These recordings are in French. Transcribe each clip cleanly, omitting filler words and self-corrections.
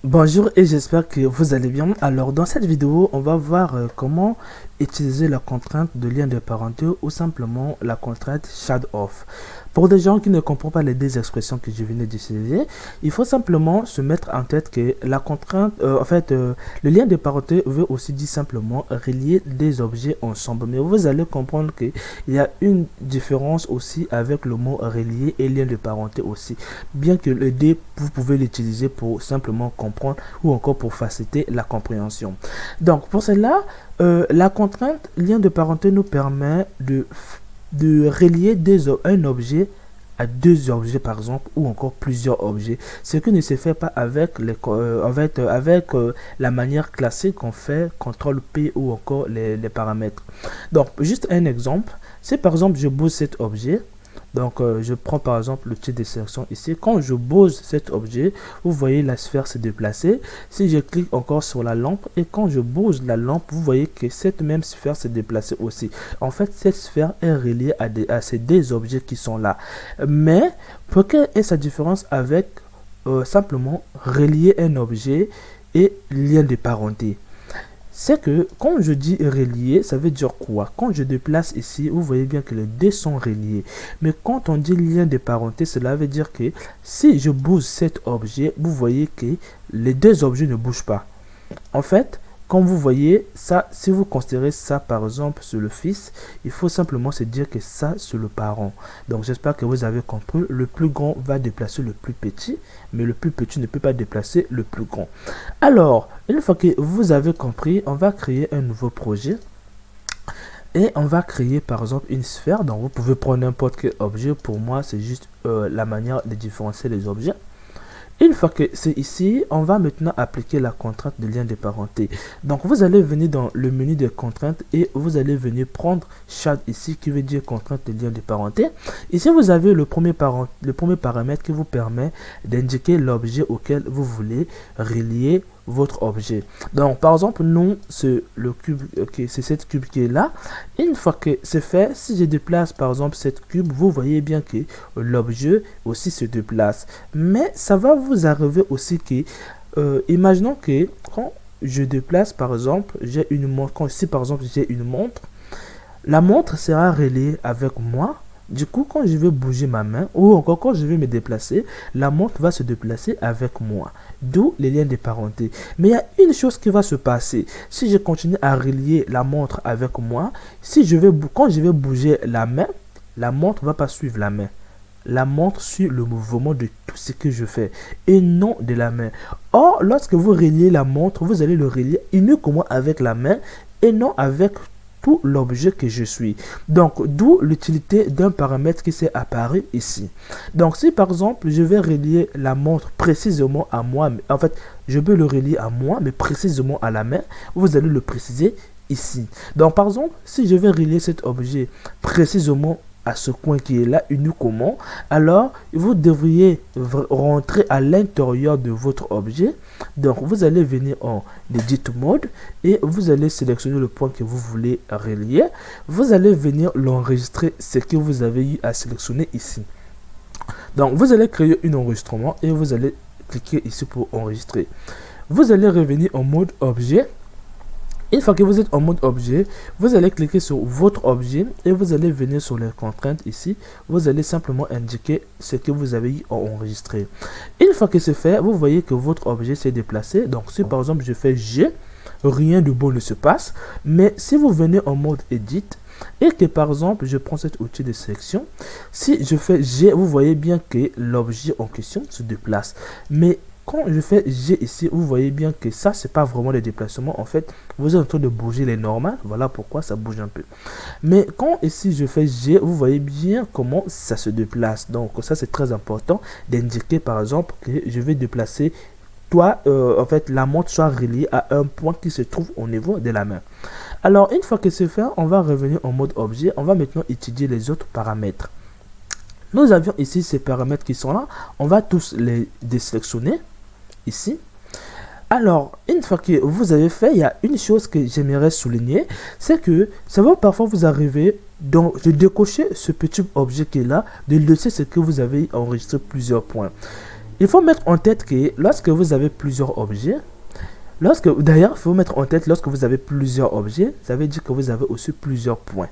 Bonjour et j'espère que vous allez bien. Alors dans cette vidéo, on va voir comment utiliser la contrainte de lien de parenté ou simplement la contrainte shadow off. Pour des gens qui ne comprennent pas les deux expressions que je venais d'utiliser, il faut simplement se mettre en tête que la contrainte, le lien de parenté veut aussi dire simplement relier des objets ensemble. Mais vous allez comprendre qu'il y a une différence aussi avec le mot relier et lien de parenté aussi. Bien que le deux, vous pouvez l'utiliser pour simplement comprendre ou encore pour faciliter la compréhension. Donc pour cela, la contrainte lien de parenté nous permet de relier un objet à deux objets par exemple ou encore plusieurs objets, ce qui ne se fait pas avec la manière classique qu'on fait CTRL P ou encore les paramètres. Donc juste un exemple, si par exemple je bouge cet objet, donc je prends par exemple le type de sélection ici. Quand je bouge cet objet, vous voyez la sphère se déplacer. Si je clique encore sur la lampe et quand je bouge la lampe, vous voyez que cette même sphère s'est déplacée aussi. En fait, cette sphère est reliée à ces deux objets qui sont là. Mais pour quelle est sa différence avec simplement relier un objet et lien de parenté? C'est que quand je dis relier, ça veut dire quoi? Quand je déplace ici, vous voyez bien que les deux sont reliés. Mais quand on dit lien de parenté, cela veut dire que si je bouge cet objet, vous voyez que les deux objets ne bougent pas. En fait, comme vous voyez, ça, si vous considérez ça par exemple sur le fils, il faut simplement se dire que ça c'est le parent. Donc j'espère que vous avez compris, le plus grand va déplacer le plus petit, mais le plus petit ne peut pas déplacer le plus grand. Alors, une fois que vous avez compris, on va créer un nouveau projet. Et on va créer par exemple une sphère. Donc vous pouvez prendre n'importe quel objet. Pour moi, c'est juste la manière de différencier les objets. Une fois que c'est ici, on va maintenant appliquer la contrainte de lien de parenté. Donc vous allez venir dans le menu de contraintes et vous allez venir prendre Shadow ici qui veut dire contrainte de lien de parenté. Ici vous avez le premier paramètre qui vous permet d'indiquer l'objet auquel vous voulez relier votre objet. Donc par exemple nous c'est le cube, c'est cette cube qui est là. Une fois que c'est fait, si je déplace par exemple cette cube, vous voyez bien que l'objet aussi se déplace. Mais ça va vous arriver aussi que imaginons que quand je déplace par exemple, j'ai une montre, quand si par exemple j'ai une montre, la montre sera reliée avec moi. Du coup, quand je vais bouger ma main ou encore quand je vais me déplacer, la montre va se déplacer avec moi. D'où les liens de parenté. Mais il y a une chose qui va se passer. Si je continue à relier la montre avec moi, quand je vais bouger la main, la montre ne va pas suivre la main. La montre suit le mouvement de tout ce que je fais et non de la main. Or, lorsque vous reliez la montre, vous allez le relier uniquement avec la main et non avec l'objet que je suis. Donc, d'où l'utilité d'un paramètre qui s'est apparu ici. Donc, si par exemple, je vais relier la montre précisément à moi, en fait, je peux le relier à moi, mais précisément à la main, vous allez le préciser ici. Donc, par exemple, si je vais relier cet objet précisément à ce coin qui est là uniquement, alors vous devriez rentrer à l'intérieur de votre objet. Donc vous allez venir en edit mode et vous allez sélectionner le point que vous voulez relier. Vous allez venir l'enregistrer, ce que vous avez eu à sélectionner ici. Donc vous allez créer un enregistrement et vous allez cliquer ici pour enregistrer. Vous allez revenir en mode objet. Une fois que vous êtes en mode objet, vous allez cliquer sur votre objet et vous allez venir sur les contraintes ici. Vous allez simplement indiquer ce que vous avez enregistré. Une fois que c'est fait, vous voyez que votre objet s'est déplacé. Donc si par exemple je fais G, rien de bon ne se passe. Mais si vous venez en mode edit et que par exemple je prends cet outil de sélection, si je fais G, vous voyez bien que l'objet en question se déplace. Mais quand je fais G ici, vous voyez bien que ça, c'est pas vraiment le déplacement. En fait, vous êtes en train de bouger les normales. Voilà pourquoi ça bouge un peu. Mais quand ici, je fais G, vous voyez bien comment ça se déplace. Donc, ça, c'est très important d'indiquer, par exemple, que je vais déplacer en fait, la montre soit reliée à un point qui se trouve au niveau de la main. Alors, une fois que c'est fait, on va revenir en mode objet. On va maintenant étudier les autres paramètres. Nous avions ici ces paramètres qui sont là. On va tous les désélectionner. Ici. Alors, une fois que vous avez fait, il y a une chose que j'aimerais souligner, c'est que ça va parfois vous arriver de décocher ce petit objet qui est là, de laisser ce que vous avez enregistré plusieurs points. il faut mettre en tête que lorsque vous avez plusieurs objets, d'ailleurs, il faut mettre en tête, lorsque vous avez plusieurs objets, ça veut dire que vous avez aussi plusieurs points.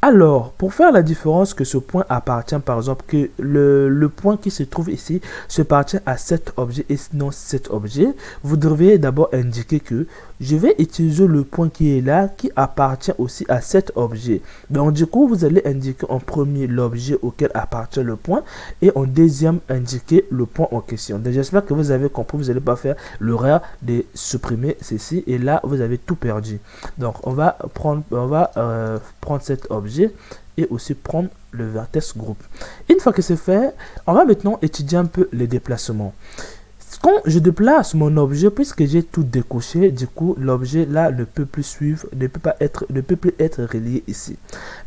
Alors, pour faire la différence que ce point appartient, par exemple, que le point qui se trouve ici se appartient à cet objet et non cet objet, vous devriez d'abord indiquer que je vais utiliser le point qui est là, qui appartient aussi à cet objet. Donc, du coup, vous allez indiquer en premier l'objet auquel appartient le point et en deuxième, indiquer le point en question. Donc, j'espère que vous avez compris, vous n'allez pas faire l'erreur de supprimer ceci et là, vous avez tout perdu. Donc, on va prendre cet objet et aussi prendre le vertex groupe. Une fois que c'est fait, on va maintenant étudier un peu les déplacements. Quand je déplace mon objet, puisque j'ai tout décoché, du coup l'objet là ne peut plus suivre, ne peut plus être relié ici.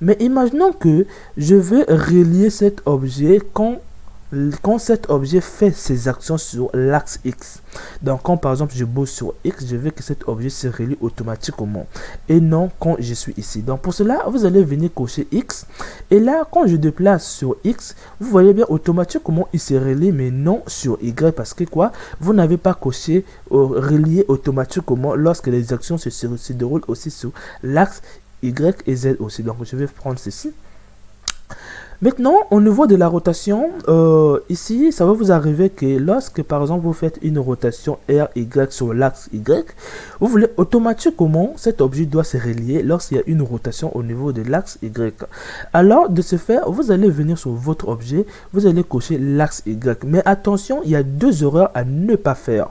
Mais imaginons que je veux relier cet objet quand cet objet fait ses actions sur l'axe X. Donc quand par exemple je bosse sur X, je veux que cet objet se relie automatiquement et non quand je suis ici. Donc pour cela, vous allez venir cocher X et là quand je déplace sur X, vous voyez bien automatiquement il se relie mais non sur Y parce que quoi, vous n'avez pas coché relier automatiquement lorsque les actions se déroulent aussi sur l'axe Y et Z aussi. Donc je vais prendre ceci. Maintenant, au niveau de la rotation, ici, ça va vous arriver que lorsque, par exemple, vous faites une rotation RY sur l'axe Y, vous voulez automatiquement, cet objet doit se relier lorsqu'il y a une rotation au niveau de l'axe Y. Alors, de ce fait, vous allez venir sur votre objet, vous allez cocher l'axe Y. Mais attention, il y a deux erreurs à ne pas faire.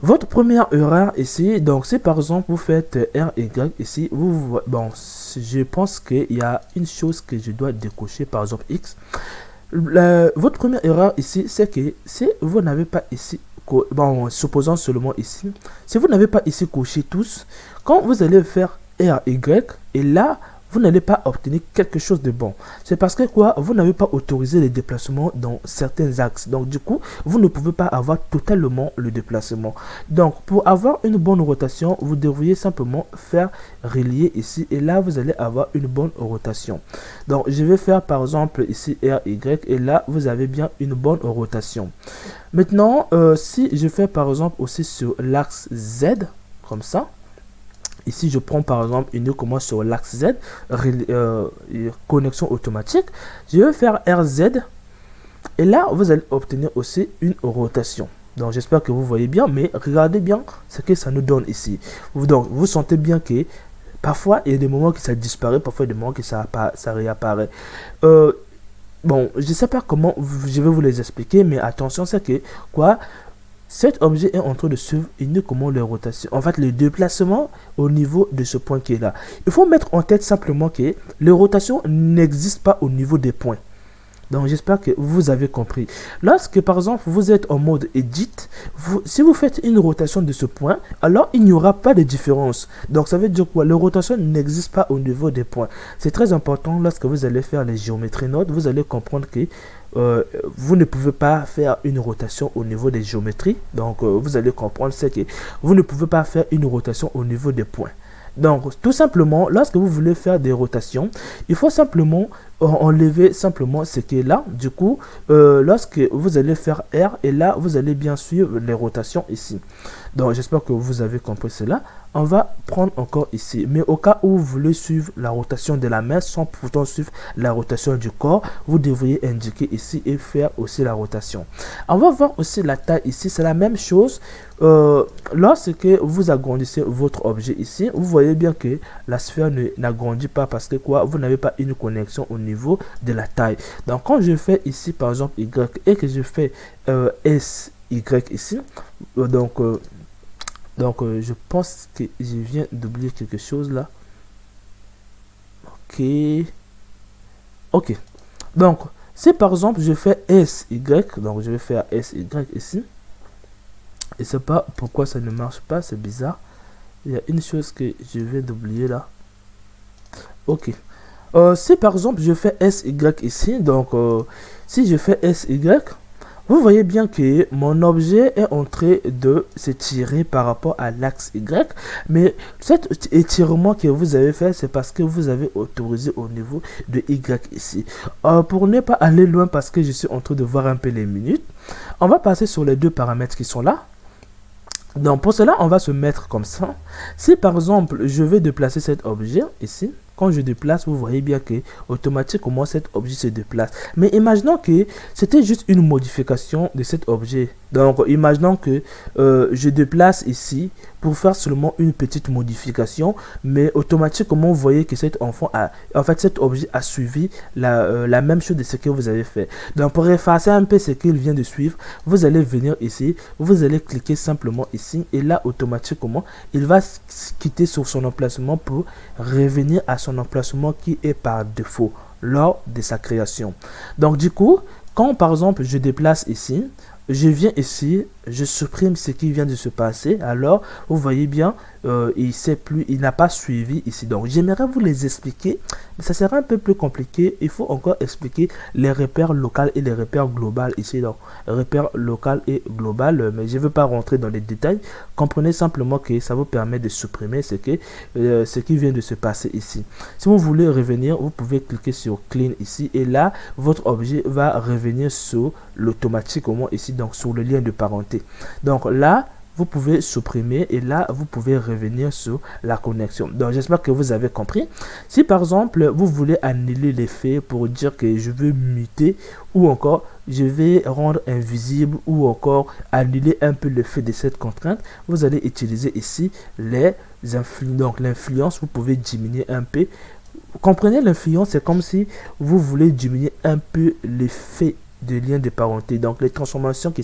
Votre première erreur ici, donc c'est par exemple vous faites RY ici, je pense qu'il y a une chose que je dois décocher, par exemple X. Votre première erreur ici, c'est que si vous n'avez pas ici, supposons seulement ici, si vous n'avez pas ici coché tous, quand vous allez faire RY, et là, vous n'allez pas obtenir quelque chose de bon. C'est parce que quoi, vous n'avez pas autorisé les déplacements dans certains axes. Donc du coup, vous ne pouvez pas avoir totalement le déplacement. Donc pour avoir une bonne rotation, vous devriez simplement faire relier ici. Et là, vous allez avoir une bonne rotation. Donc je vais faire par exemple ici RY. Et là, vous avez bien une bonne rotation. Maintenant, si je fais par exemple aussi sur l'axe Z, comme ça. Ici, je prends par exemple uniquement sur l'axe Z, connexion automatique. Je vais faire RZ. Et là, vous allez obtenir aussi une rotation. Donc, j'espère que vous voyez bien. Mais regardez bien ce que ça nous donne ici. Donc, vous sentez bien que parfois, il y a des moments que ça disparaît. Parfois, il y a des moments que ça réapparaît. Bon, je ne sais pas comment je vais vous les expliquer. Mais attention, c'est que quoi, cet objet est en train de suivre uniquement les rotations, en fait le déplacement au niveau de ce point qui est là. Il faut mettre en tête simplement que les rotations n'existent pas au niveau des points. Donc j'espère que vous avez compris. Lorsque par exemple vous êtes en mode edit, si vous faites une rotation de ce point, alors il n'y aura pas de différence. Donc ça veut dire quoi? Les rotations n'existent pas au niveau des points. C'est très important lorsque vous allez faire les géométries nodes, vous allez comprendre que vous ne pouvez pas faire une rotation au niveau des géométries. Donc vous allez comprendre c'est que vous ne pouvez pas faire une rotation au niveau des points. Donc tout simplement, lorsque vous voulez faire des rotations, il faut simplement enlever simplement ce qui est là. Du coup, lorsque vous allez faire R, et là vous allez bien suivre les rotations ici. Donc j'espère que vous avez compris cela. On va prendre encore ici, mais au cas où vous voulez suivre la rotation de la main sans pourtant suivre la rotation du corps, vous devriez indiquer ici et faire aussi la rotation. On va voir aussi la taille ici, c'est la même chose. Lorsque vous agrandissez votre objet ici, vous voyez bien que la sphère n'agrandit pas parce que quoi, vous n'avez pas une connexion au niveau de la taille. Donc quand je fais ici par exemple Y et que je fais SY ici, je pense que je viens d'oublier quelque chose là. Ok. Donc, si par exemple je fais SY, donc je vais faire SY ici. Et c'est pas pourquoi ça ne marche pas, c'est bizarre. Il y a une chose que je viens d'oublier là. Ok. Si par exemple je fais SY ici, donc si je fais SY, Vous voyez bien que mon objet est en train de s'étirer par rapport à l'axe Y, mais cet étirement que vous avez fait, c'est parce que vous avez autorisé au niveau de Y ici. Pour ne pas aller loin, parce que je suis en train de voir un peu les minutes, on va passer sur les deux paramètres qui sont là. Donc pour cela, on va se mettre comme ça. Si par exemple, je vais déplacer cet objet ici, quand je déplace, vous voyez bien que automatiquement cet objet se déplace. Mais imaginons que c'était juste une modification de cet objet. Donc imaginons que je déplace ici pour faire seulement une petite modification, mais automatiquement vous voyez que cet enfant a, en fait cet objet a suivi la même chose de ce que vous avez fait. Donc pour effacer un peu ce qu'il vient de suivre, vous allez venir ici, vous allez cliquer simplement ici et là automatiquement il va quitter sur son emplacement pour revenir à son emplacement qui est par défaut lors de sa création. Donc du coup, quand par exemple je déplace ici, je viens ici, je supprime ce qui vient de se passer. Alors, vous voyez bien, il sait plus, il n'a pas suivi ici. Donc, j'aimerais vous les expliquer, mais ça sera un peu plus compliqué. Il faut encore expliquer les repères locaux et les repères globaux ici. Donc, repères local et global, mais je ne veux pas rentrer dans les détails. Comprenez simplement que ça vous permet de supprimer ce qui vient de se passer ici. Si vous voulez revenir, vous pouvez cliquer sur Clean ici et là, votre objet va revenir sur l'automatique au moins ici, donc sur le lien de parenté. Donc là, vous pouvez supprimer et là, vous pouvez revenir sur la connexion. Donc, j'espère que vous avez compris. Si par exemple, vous voulez annuler l'effet pour dire que je veux muter ou encore je vais rendre invisible ou encore annuler un peu l'effet de cette contrainte, vous allez utiliser ici les influences. Donc, l'influence, vous pouvez diminuer un peu. Vous comprenez, l'influence, c'est comme si vous voulez diminuer un peu l'effet de lien de parenté. Donc les transformations que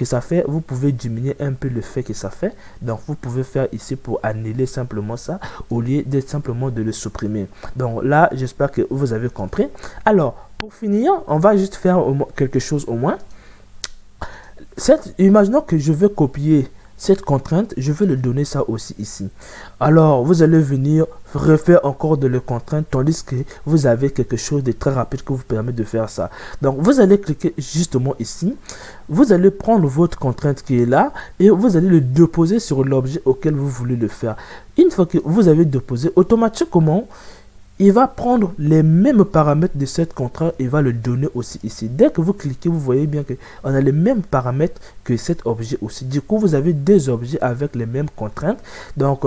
ça fait, vous pouvez diminuer un peu le fait que ça fait. Donc vous pouvez faire ici pour annuler simplement ça au lieu d'être simplement de le supprimer. Donc là, j'espère que vous avez compris. Alors pour finir, on va juste faire quelque chose au moins. Imaginons que je veux copier cette contrainte, je vais le donner ça aussi ici. Alors, vous allez venir refaire encore de la contrainte, tandis que vous avez quelque chose de très rapide qui vous permet de faire ça. Donc, vous allez cliquer justement ici. Vous allez prendre votre contrainte qui est là et vous allez le déposer sur l'objet auquel vous voulez le faire. Une fois que vous avez déposé, automatiquement, il va prendre les mêmes paramètres de cette contrainte et va le donner aussi ici. Dès que vous cliquez, vous voyez bien que on a les mêmes paramètres que cet objet aussi. Du coup, vous avez deux objets avec les mêmes contraintes. Donc,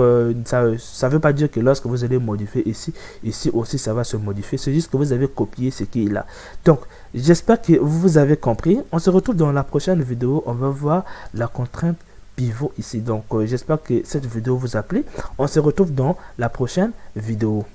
ça ne veut pas dire que lorsque vous allez modifier ici aussi, ça va se modifier. C'est juste que vous avez copié ce qui est là. Donc, j'espère que vous avez compris. On se retrouve dans la prochaine vidéo. On va voir la contrainte pivot ici. Donc, j'espère que cette vidéo vous a plu. On se retrouve dans la prochaine vidéo.